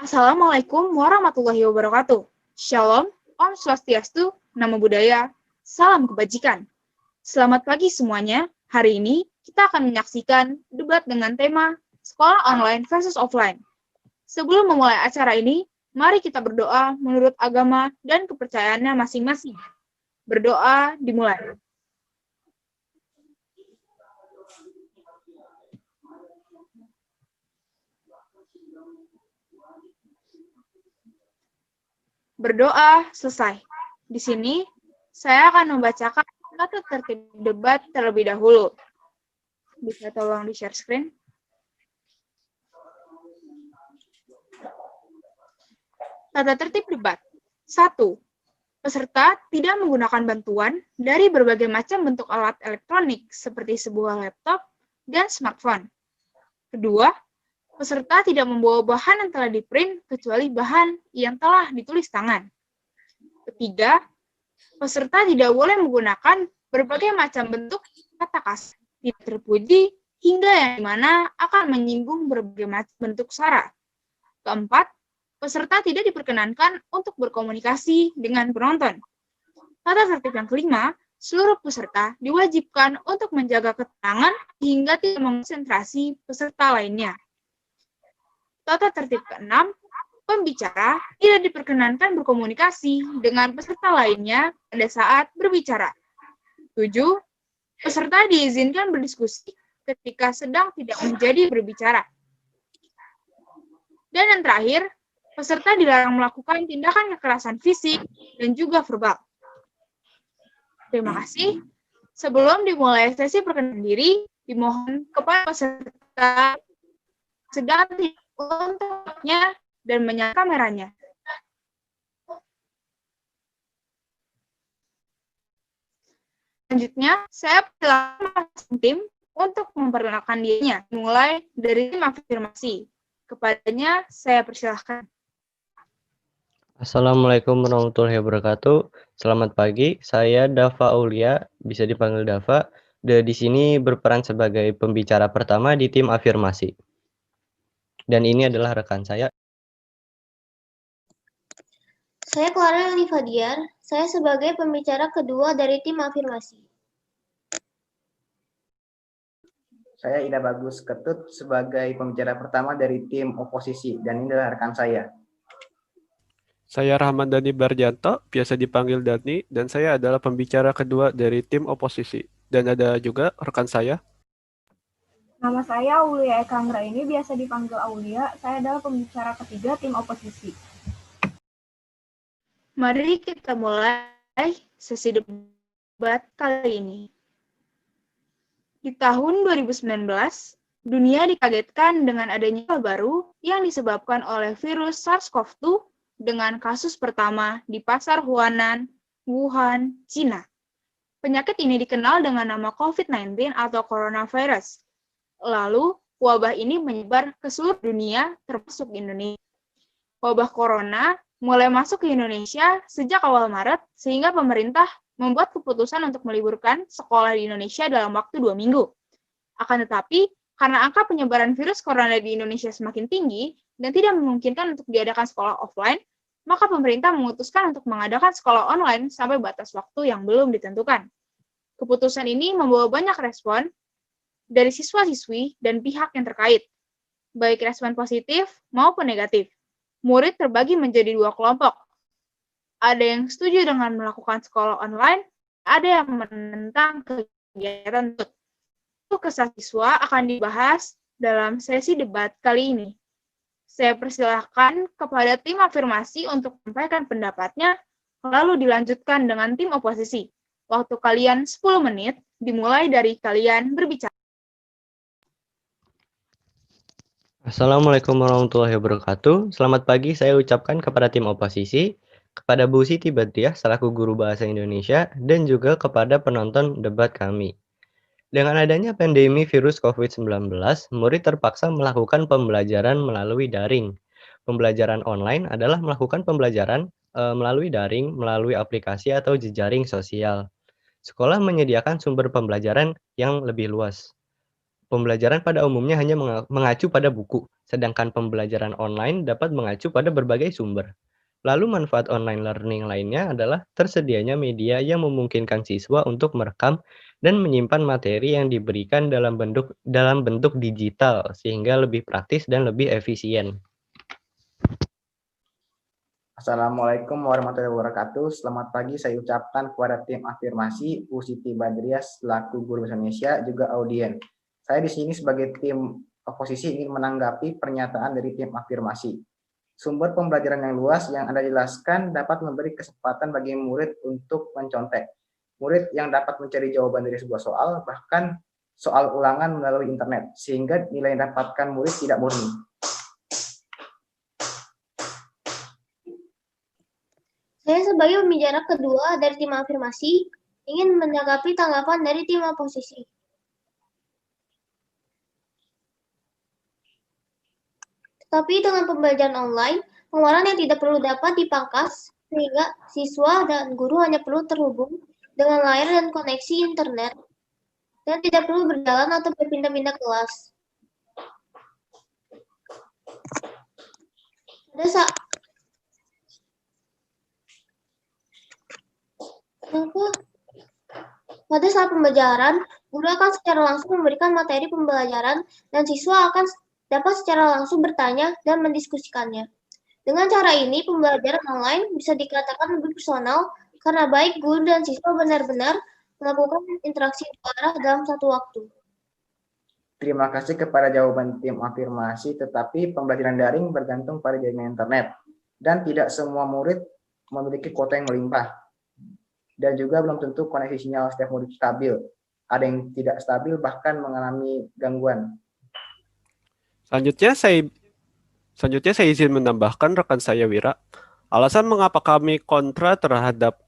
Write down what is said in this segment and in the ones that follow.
Assalamualaikum warahmatullahi wabarakatuh. Shalom, Om Swastiastu, Namo Buddhaya, Salam Kebajikan. Selamat pagi semuanya. Hari ini kita akan menyaksikan debat dengan tema sekolah online versus offline. Sebelum memulai acara ini, mari kita berdoa menurut agama dan kepercayaannya masing-masing. Berdoa dimulai. Berdoa selesai. Di sini, saya akan membacakan tata tertib debat terlebih dahulu. Bisa tolong di-share screen? Tata tertib debat. 1. Peserta tidak menggunakan bantuan dari berbagai macam bentuk alat elektronik seperti sebuah laptop dan smartphone. Kedua, peserta tidak membawa bahan yang telah di-print kecuali bahan yang telah ditulis tangan. Ketiga, peserta tidak boleh menggunakan berbagai macam bentuk kata kasar, tidak terpuji, hingga yang dimana akan menyinggung berbagai macam bentuk sara. Keempat, peserta tidak diperkenankan untuk berkomunikasi dengan penonton. Tata tertib yang kelima, seluruh peserta diwajibkan untuk menjaga ketenangan hingga tidak mengonsentrasi peserta lainnya. Tata tertib keenam, pembicara tidak diperkenankan berkomunikasi dengan peserta lainnya pada saat berbicara. 7. Peserta diizinkan berdiskusi ketika sedang tidak menjadi berbicara. Dan yang terakhir, peserta dilarang melakukan tindakan kekerasan fisik dan juga verbal. Terima kasih. Sebelum dimulai sesi perkenalan diri, dimohon kepada peserta sedang untuknya dan menyalakan kameranya. Selanjutnya, saya persilakan masing tim untuk memperkenalkan dirinya, mulai dari tim afirmasi. Kepadanya, saya persilahkan. Assalamualaikum warahmatullahi wabarakatuh. Selamat pagi, saya Dava Aulia, bisa dipanggil Dava. Di sini berperan sebagai pembicara pertama di tim afirmasi. Dan ini adalah rekan saya. Saya Clara Lifadiar, saya sebagai pembicara kedua dari tim afirmasi. Saya Ida Bagus Ketut sebagai pembicara pertama dari tim oposisi, dan ini adalah rekan saya. Saya Rahman Dani Barjanto, biasa dipanggil Dani, dan saya adalah pembicara kedua dari tim oposisi. Dan ada juga rekan saya. Nama saya Aulia Eka Anggraini, biasa dipanggil Aulia. Saya adalah pembicara ketiga tim oposisi. Mari kita mulai sesi debat kali ini. Di tahun 2019, dunia dikagetkan dengan adanya baru yang disebabkan oleh virus SARS-CoV-2 dengan kasus pertama di pasar Huanan, Wuhan, Cina. Penyakit ini dikenal dengan nama COVID-19 atau coronavirus. Lalu, wabah ini menyebar ke seluruh dunia, termasuk Indonesia. Wabah corona mulai masuk ke Indonesia sejak awal Maret, sehingga pemerintah membuat keputusan untuk meliburkan sekolah di Indonesia dalam waktu 2 minggu. Akan tetapi, karena angka penyebaran virus corona di Indonesia semakin tinggi dan tidak memungkinkan untuk diadakan sekolah offline, maka pemerintah memutuskan untuk mengadakan sekolah online sampai batas waktu yang belum ditentukan. Keputusan ini membawa banyak respon dari siswa-siswi dan pihak yang terkait, baik respon positif maupun negatif. Murid terbagi menjadi 2 kelompok. Ada yang setuju dengan melakukan sekolah online, ada yang menentang kegiatan tersebut. Kesah siswa akan dibahas dalam sesi debat kali ini. Saya persilahkan kepada tim afirmasi untuk menyampaikan pendapatnya, lalu dilanjutkan dengan tim oposisi. Waktu kalian 10 menit, dimulai dari kalian berbicara. Assalamualaikum warahmatullahi wabarakatuh. Selamat pagi saya ucapkan kepada tim oposisi, kepada Bu Siti Badriah selaku guru bahasa Indonesia, dan juga kepada penonton debat kami. Dengan adanya pandemi virus COVID-19, murid terpaksa melakukan pembelajaran melalui daring. Pembelajaran online adalah melakukan pembelajaran melalui daring, melalui aplikasi atau jejaring sosial. Sekolah menyediakan sumber pembelajaran yang lebih luas. Pembelajaran pada umumnya hanya mengacu pada buku, sedangkan pembelajaran online dapat mengacu pada berbagai sumber. Lalu manfaat online learning lainnya adalah tersedianya media yang memungkinkan siswa untuk merekam dan menyimpan materi yang diberikan dalam bentuk digital sehingga lebih praktis dan lebih efisien. Assalamualaikum warahmatullahi wabarakatuh. Selamat pagi saya ucapkan kepada tim afirmasi Bu Siti Badriah selaku guru bahasa Indonesia juga audien. Saya di sini sebagai tim oposisi ingin menanggapi pernyataan dari tim afirmasi. Sumber pembelajaran yang luas yang Anda jelaskan dapat memberi kesempatan bagi murid untuk mencontek. Murid yang dapat mencari jawaban dari sebuah soal, bahkan soal ulangan melalui internet, sehingga nilai yang dapatkan murid tidak murni. Saya sebagai pembicara kedua dari tim afirmasi ingin menanggapi tanggapan dari tim oposisi. Tetapi dengan pembelajaran online, pengeluaran yang tidak perlu dapat dipangkas, sehingga siswa dan guru hanya perlu terhubung dengan layar dan koneksi internet, dan tidak perlu berjalan atau berpindah-pindah kelas. Pada saat pembelajaran, guru akan secara langsung memberikan materi pembelajaran dan siswa akan dapat secara langsung bertanya dan mendiskusikannya. Dengan cara ini, pembelajaran online bisa dikatakan lebih personal karena baik guru dan siswa benar-benar melakukan interaksi dua arah dalam satu waktu. Terima kasih kepada jawaban tim afirmasi, tetapi pembelajaran daring bergantung pada jaringan internet dan tidak semua murid memiliki kuota yang melimpah. Dan juga belum tentu koneksi sinyal setiap murid stabil. Ada yang tidak stabil bahkan mengalami gangguan. Selanjutnya saya izin menambahkan rekan saya Wira. Alasan mengapa kami kontra terhadap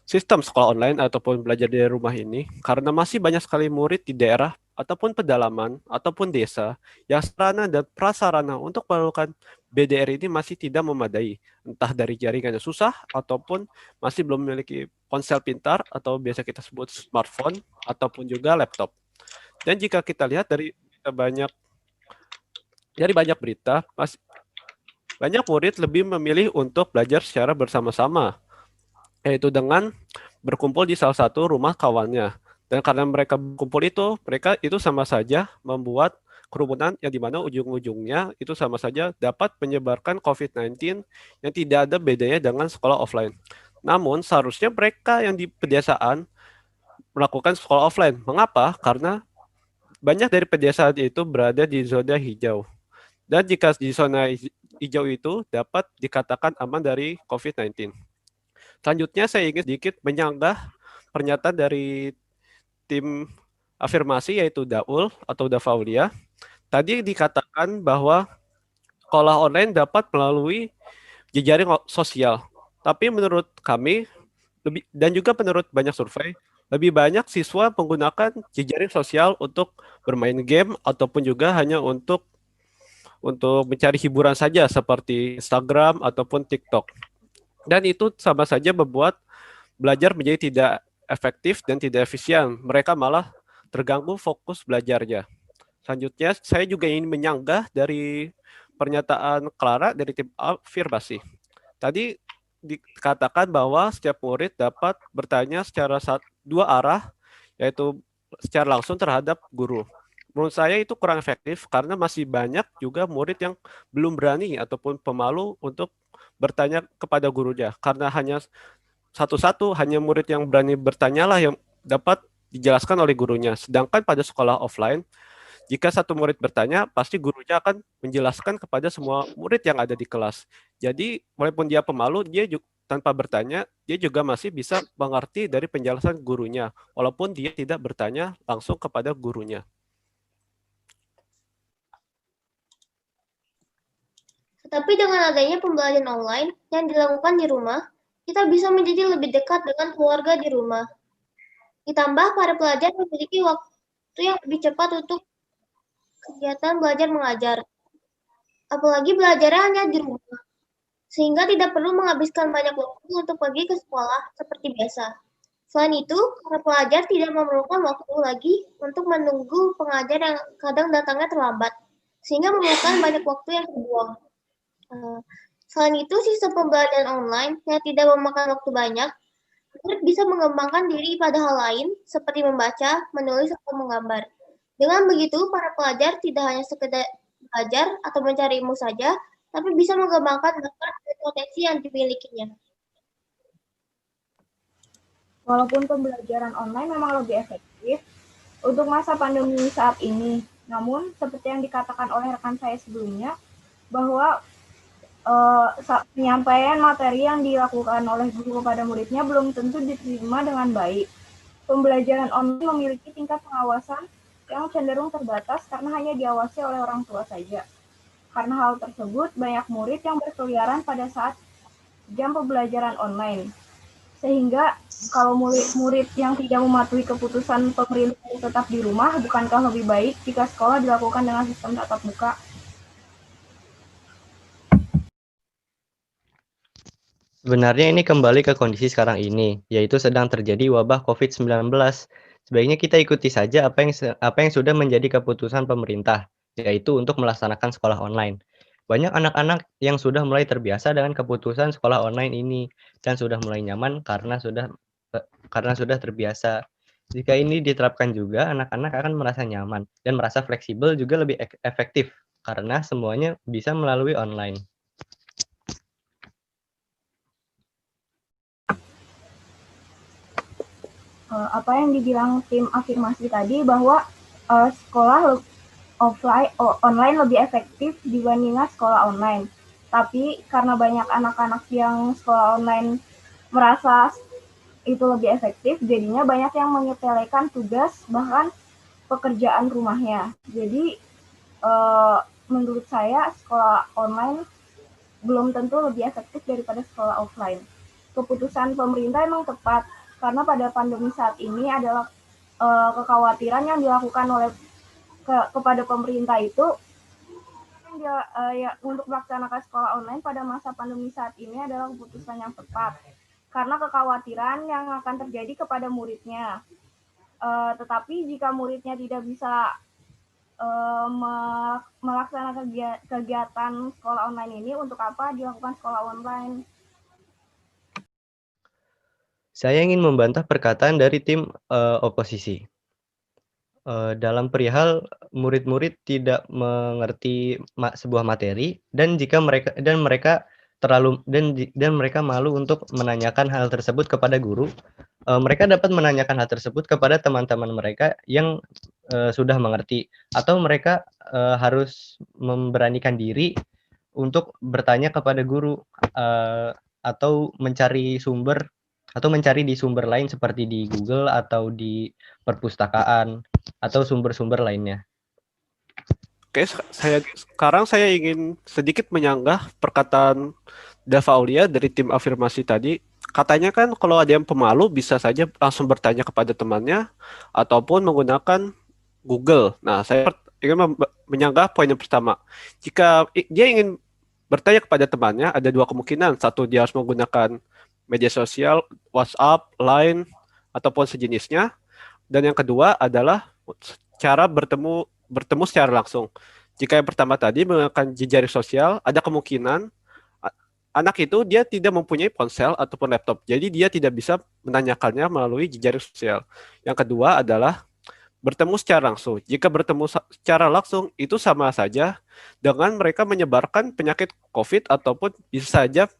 sistem sekolah online ataupun belajar dari rumah ini, karena masih banyak sekali murid di daerah ataupun pedalaman ataupun desa yang sarana dan prasarana untuk melakukan BDR ini masih tidak memadai, entah dari jaringannya susah ataupun masih belum memiliki ponsel pintar atau biasa kita sebut smartphone ataupun juga laptop. Dan jika kita lihat dari banyak berita, banyak murid lebih memilih untuk belajar secara bersama-sama, yaitu dengan berkumpul di salah satu rumah kawannya. Dan karena mereka berkumpul mereka itu sama saja membuat kerumunan yang dimana ujung-ujungnya itu sama saja dapat menyebarkan COVID-19 yang tidak ada bedanya dengan sekolah offline. Namun seharusnya mereka yang di pedesaan melakukan sekolah offline. Mengapa? Karena banyak dari pedesaan itu berada di zona hijau. Dan jika di zona hijau itu dapat dikatakan aman dari COVID-19. Selanjutnya saya ingin sedikit menyanggah pernyataan dari tim afirmasi yaitu Daul atau Dafaulia. Tadi dikatakan bahwa sekolah online dapat melalui jejaring sosial. Tapi menurut kami, dan juga menurut banyak survei, lebih banyak siswa menggunakan jejaring sosial untuk bermain game ataupun juga hanya untuk mencari hiburan saja seperti Instagram ataupun TikTok. Dan itu sama saja membuat belajar menjadi tidak efektif dan tidak efisien. Mereka malah terganggu fokus belajarnya. Selanjutnya, saya juga ingin menyanggah dari pernyataan Clara dari tim afirmasi. Tadi dikatakan bahwa setiap murid dapat bertanya secara dua arah, yaitu secara langsung terhadap guru. Menurut saya itu kurang efektif karena masih banyak juga murid yang belum berani ataupun pemalu untuk bertanya kepada gurunya. Karena hanya satu-satu, hanya murid yang berani bertanyalah yang dapat dijelaskan oleh gurunya. Sedangkan pada sekolah offline, jika satu murid bertanya, pasti gurunya akan menjelaskan kepada semua murid yang ada di kelas. Jadi, walaupun dia pemalu, dia juga, tanpa bertanya, dia juga masih bisa mengerti dari penjelasan gurunya, walaupun dia tidak bertanya langsung kepada gurunya. Tetapi dengan adanya pembelajaran online yang dilakukan di rumah, kita bisa menjadi lebih dekat dengan keluarga di rumah. Ditambah para pelajar memiliki waktu yang lebih cepat untuk kegiatan belajar mengajar. Apalagi belajarnya hanya di rumah, sehingga tidak perlu menghabiskan banyak waktu untuk pergi ke sekolah seperti biasa. Selain itu, para pelajar tidak memerlukan waktu lagi untuk menunggu pengajar yang kadang datangnya terlambat, sehingga memerlukan banyak waktu yang terbuang. Selain itu, sistem pembelajaran online yang tidak memakan waktu banyak, murid bisa mengembangkan diri pada hal lain, seperti membaca, menulis, atau menggambar. Dengan begitu, para pelajar tidak hanya sekedar belajar atau mencari ilmu saja, tapi bisa mengembangkan bakat dan potensi yang dimilikinya. Walaupun pembelajaran online memang lebih efektif untuk masa pandemi saat ini, namun seperti yang dikatakan oleh rekan saya sebelumnya, bahwa penyampaian materi yang dilakukan oleh guru kepada muridnya belum tentu diterima dengan baik. Pembelajaran online memiliki tingkat pengawasan yang cenderung terbatas karena hanya diawasi oleh orang tua saja. Karena hal tersebut, banyak murid yang berkeliaran pada saat jam pembelajaran online. Sehingga kalau murid yang tidak mematuhi keputusan pemerintah tetap di rumah, bukankah lebih baik jika sekolah dilakukan dengan sistem tatap muka? Sebenarnya ini kembali ke kondisi sekarang ini, yaitu sedang terjadi wabah COVID-19. Sebaiknya kita ikuti saja apa yang sudah menjadi keputusan pemerintah, yaitu untuk melaksanakan sekolah online. Banyak anak-anak yang sudah mulai terbiasa dengan keputusan sekolah online ini dan sudah mulai nyaman karena sudah terbiasa. Jika ini diterapkan juga, anak-anak akan merasa nyaman dan merasa fleksibel juga lebih efektif karena semuanya bisa melalui online. Apa yang dibilang tim afirmasi tadi bahwa sekolah online lebih efektif dibandingkan sekolah online. Tapi karena banyak anak-anak yang sekolah online merasa itu lebih efektif, jadinya banyak yang menyepelekan tugas bahkan pekerjaan rumahnya. Jadi menurut saya sekolah online belum tentu lebih efektif daripada sekolah offline. Keputusan pemerintah memang tepat karena pada pandemi saat ini adalah kekhawatiran yang dilakukan oleh kepada pemerintah itu untuk melaksanakan sekolah online pada masa pandemi saat ini adalah keputusan yang tepat karena kekhawatiran yang akan terjadi kepada muridnya. Tetapi jika muridnya tidak bisa melaksanakan kegiatan sekolah online ini, untuk apa dilakukan sekolah online? Saya ingin membantah perkataan dari tim oposisi. Dalam perihal murid-murid tidak mengerti sebuah materi dan mereka malu untuk menanyakan hal tersebut kepada guru, mereka dapat menanyakan hal tersebut kepada teman-teman mereka yang sudah mengerti, atau mereka harus memberanikan diri untuk bertanya kepada guru, atau mencari di sumber lain seperti di Google atau di perpustakaan atau sumber-sumber lainnya. Oke, sekarang saya ingin sedikit menyanggah perkataan Dava Aulia dari tim afirmasi tadi. Katanya kan kalau ada yang pemalu bisa saja langsung bertanya kepada temannya ataupun menggunakan Google. Nah, saya ingin menyanggah poin yang pertama. Jika dia ingin bertanya kepada temannya, ada dua kemungkinan. Satu, dia harus menggunakan media sosial, WhatsApp, Line, ataupun sejenisnya. Dan yang kedua adalah cara bertemu secara langsung. Jika yang pertama tadi menggunakan jejaring sosial, ada kemungkinan anak itu dia tidak mempunyai ponsel ataupun laptop. Jadi dia tidak bisa menanyakannya melalui jejaring sosial. Yang kedua adalah bertemu secara langsung. Jika bertemu secara langsung, itu sama saja dengan mereka menyebarkan penyakit COVID ataupun bisa saja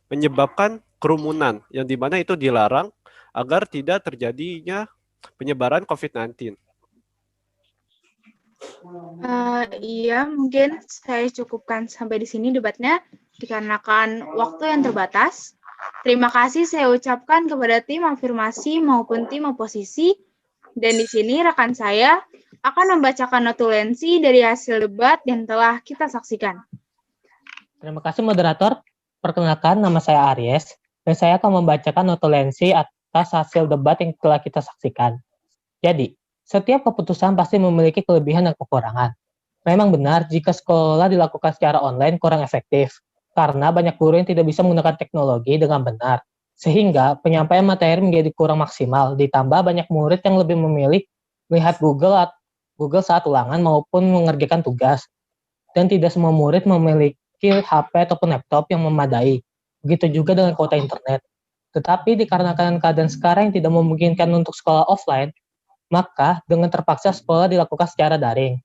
menyebabkan kerumunan, yang dimana itu dilarang agar tidak terjadinya penyebaran COVID-19. Iya, mungkin saya cukupkan sampai di sini debatnya, dikarenakan waktu yang terbatas. Terima kasih saya ucapkan kepada tim afirmasi maupun tim oposisi. Dan di sini rekan saya akan membacakan notulensi dari hasil debat yang telah kita saksikan. Terima kasih moderator. Perkenalkan, nama saya Aries, dan saya akan membacakan notulensi atas hasil debat yang telah kita saksikan. Jadi, setiap keputusan pasti memiliki kelebihan dan kekurangan. Memang benar jika sekolah dilakukan secara online kurang efektif, karena banyak guru yang tidak bisa menggunakan teknologi dengan benar. Sehingga penyampaian materi menjadi kurang maksimal, ditambah banyak murid yang lebih memilih melihat Google saat ulangan maupun mengerjakan tugas. Dan tidak semua murid memiliki HP ataupun laptop yang memadai. Begitu juga dengan kuota internet. Tetapi dikarenakan keadaan sekarang yang tidak memungkinkan untuk sekolah offline, maka dengan terpaksa sekolah dilakukan secara daring.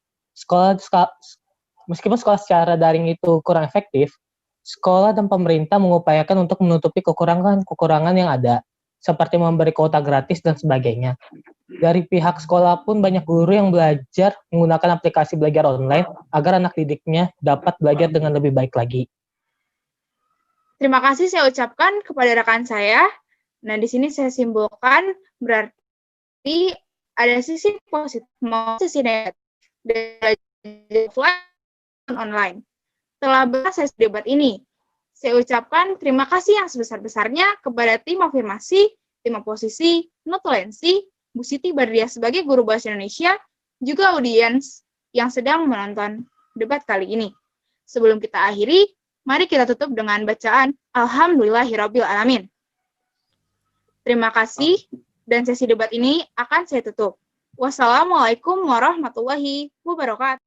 Meskipun sekolah secara daring itu kurang efektif, sekolah dan pemerintah mengupayakan untuk menutupi kekurangan yang ada, seperti memberi kuota gratis dan sebagainya. Dari pihak sekolah pun banyak guru yang belajar menggunakan aplikasi belajar online agar anak didiknya dapat belajar dengan lebih baik lagi. Terima kasih saya ucapkan kepada rekan saya. Nah, di sini saya simpulkan berarti ada sisi positif maupun sisi negatif dari offline dan online. Setelah bahas sesi debat ini, saya ucapkan terima kasih yang sebesar-besarnya kepada tim afirmasi, tim oposisi, notulensi, Bu Siti Badriah sebagai guru bahasa Indonesia, juga audiens yang sedang menonton debat kali ini. Sebelum kita akhiri, mari kita tutup dengan bacaan Alhamdulillahirabbil alamin. Terima kasih, dan sesi debat ini akan saya tutup. Wassalamualaikum warahmatullahi wabarakatuh.